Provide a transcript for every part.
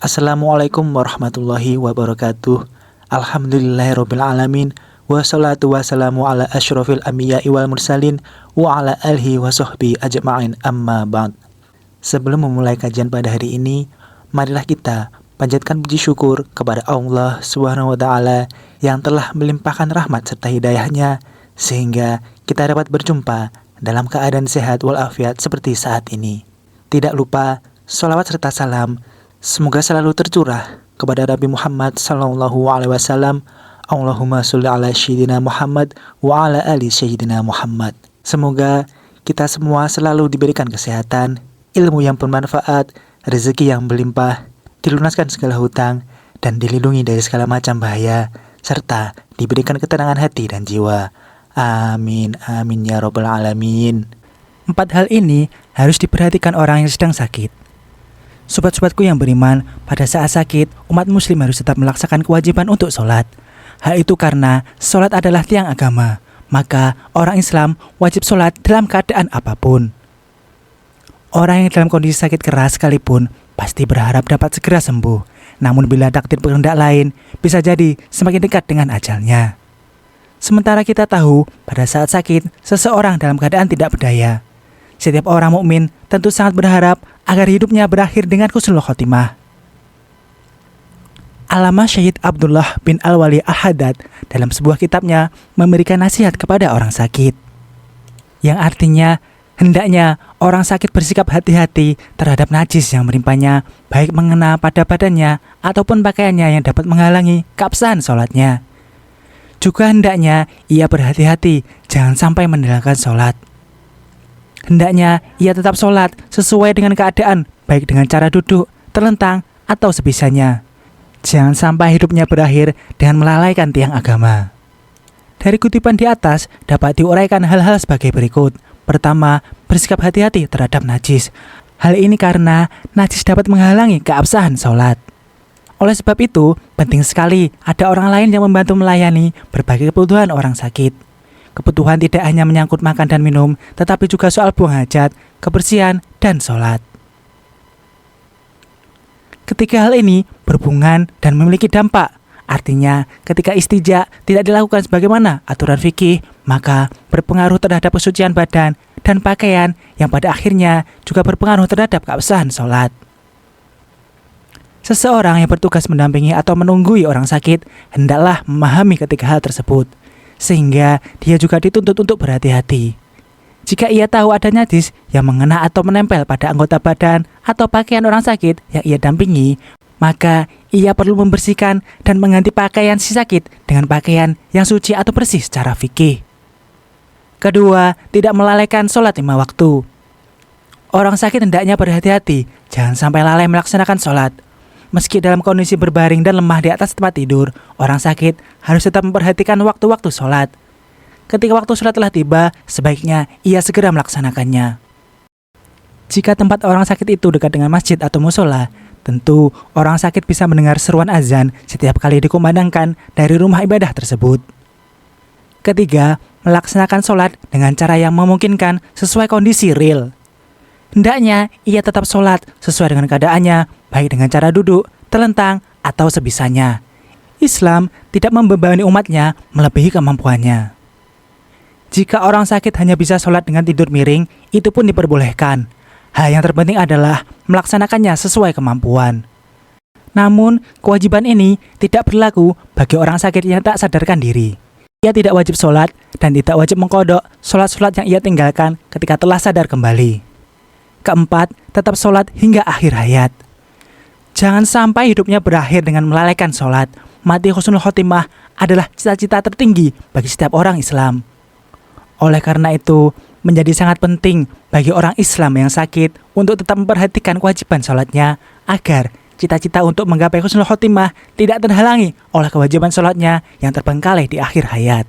Assalamualaikum warahmatullahi wabarakatuh. Alhamdulillahirabbil alamin. Wassalatu wassalamu ala asyrofil anbiya'i wal mursalin wa ala alihi wa sahbihi ajma'in, amma ba'd. Sebelum memulai kajian pada hari ini, marilah kita panjatkan puji syukur kepada Allah Subhanahu wa taala yang telah melimpahkan rahmat serta hidayahnya sehingga kita dapat berjumpa dalam keadaan sehat walafiat seperti saat ini. Tidak lupa sholawat serta salam semoga selalu tercurah kepada Nabi Muhammad SAW. Allahumma sholli ala Sayyidina Muhammad wa ala ali Sayyidina Muhammad. Semoga kita semua selalu diberikan kesehatan, ilmu yang bermanfaat, rezeki yang berlimpah, dilunaskan segala hutang, dan dilindungi dari segala macam bahaya, serta diberikan ketenangan hati dan jiwa. Amin, amin ya rabbal alamin. 4 hal ini harus diperhatikan orang yang sedang sakit. Sobat-sobatku yang beriman, pada saat sakit, umat muslim harus tetap melaksanakan kewajiban untuk sholat. Hal itu karena sholat adalah tiang agama, maka orang Islam wajib sholat dalam keadaan apapun. Orang yang dalam kondisi sakit keras sekalipun pasti berharap dapat segera sembuh. Namun bila takdir berkehendak lain, bisa jadi semakin dekat dengan ajalnya. Sementara kita tahu, pada saat sakit, seseorang dalam keadaan tidak berdaya. Setiap orang mukmin tentu sangat berharap agar hidupnya berakhir dengan husnul khotimah. Allamah Syahid Abdullah bin Al-Wali Al-Haddad dalam sebuah kitabnya memberikan nasihat kepada orang sakit, yang artinya hendaknya orang sakit bersikap hati-hati terhadap najis yang menimpanya, baik mengena pada badannya ataupun pakaiannya yang dapat menghalangi keabsahan sholatnya. Juga hendaknya ia berhati-hati jangan sampai meninggalkan sholat. Hendaknya ia tetap sholat sesuai dengan keadaan, baik dengan cara duduk, terlentang, atau sebisanya. Jangan sampai hidupnya berakhir dengan melalaikan tiang agama. Dari kutipan di atas dapat diuraikan hal-hal sebagai berikut. Pertama, bersikap hati-hati terhadap najis. Hal ini karena najis dapat menghalangi keabsahan sholat. Oleh sebab itu, penting sekali ada orang lain yang membantu melayani berbagai kebutuhan orang sakit. Kebutuhan tidak hanya menyangkut makan dan minum, tetapi juga soal buang hajat, kebersihan, dan sholat. Ketiga hal ini berhubungan dan memiliki dampak. Artinya, ketika istijak tidak dilakukan sebagaimana aturan fikih, maka berpengaruh terhadap kesucian badan dan pakaian yang pada akhirnya juga berpengaruh terhadap keabsahan sholat. Seseorang yang bertugas mendampingi atau menunggui orang sakit hendaklah memahami ketiga hal tersebut, sehingga dia juga dituntut untuk berhati-hati. Jika ia tahu ada najis yang mengena atau menempel pada anggota badan atau pakaian orang sakit yang ia dampingi, maka ia perlu membersihkan dan mengganti pakaian si sakit dengan pakaian yang suci atau bersih secara fikih. Kedua, tidak melalaikan sholat 5 waktu. Orang sakit hendaknya berhati-hati, jangan sampai lalai melaksanakan sholat. Meski dalam kondisi berbaring dan lemah di atas tempat tidur, orang sakit harus tetap memperhatikan waktu-waktu sholat. Ketika waktu sholat telah tiba, sebaiknya ia segera melaksanakannya. Jika tempat orang sakit itu dekat dengan masjid atau musola, tentu orang sakit bisa mendengar seruan azan setiap kali dikumandangkan dari rumah ibadah tersebut. Ketiga, melaksanakan sholat dengan cara yang memungkinkan sesuai kondisi real. Hendaknya ia tetap sholat sesuai dengan keadaannya, baik dengan cara duduk, terlentang, atau sebisanya. Islam tidak membebani umatnya melebihi kemampuannya. Jika orang sakit hanya bisa sholat dengan tidur miring, itu pun diperbolehkan. Hal yang terpenting adalah melaksanakannya sesuai kemampuan. Namun, kewajiban ini tidak berlaku bagi orang sakit yang tak sadarkan diri. Ia tidak wajib sholat dan tidak wajib mengqadha sholat-sholat yang ia tinggalkan ketika telah sadar kembali. Keempat, tetap sholat hingga akhir hayat. Jangan sampai hidupnya berakhir dengan melalaikan sholat. Mati husnul khotimah adalah cita-cita tertinggi bagi setiap orang Islam. Oleh karena itu, menjadi sangat penting bagi orang Islam yang sakit untuk tetap memperhatikan kewajiban sholatnya agar cita-cita untuk menggapai husnul khotimah tidak terhalangi oleh kewajiban sholatnya yang terbengkalai di akhir hayat.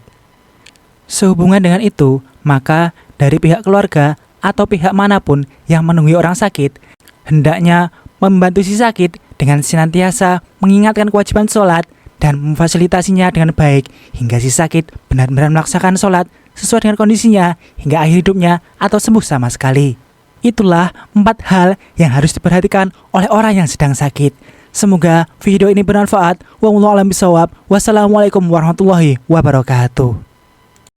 Sehubungan dengan itu, maka dari pihak keluarga atau pihak manapun yang menunggui orang sakit, hendaknya membantu si sakit dengan senantiasa mengingatkan kewajiban sholat dan memfasilitasinya dengan baik hingga si sakit benar-benar melaksanakan sholat sesuai dengan kondisinya hingga akhir hidupnya atau sembuh sama sekali. Itulah 4 hal yang harus diperhatikan oleh orang yang sedang sakit. Semoga video ini bermanfaat. Wallahu a'lam bishawab. Wassalamualaikum warahmatullahi wabarakatuh.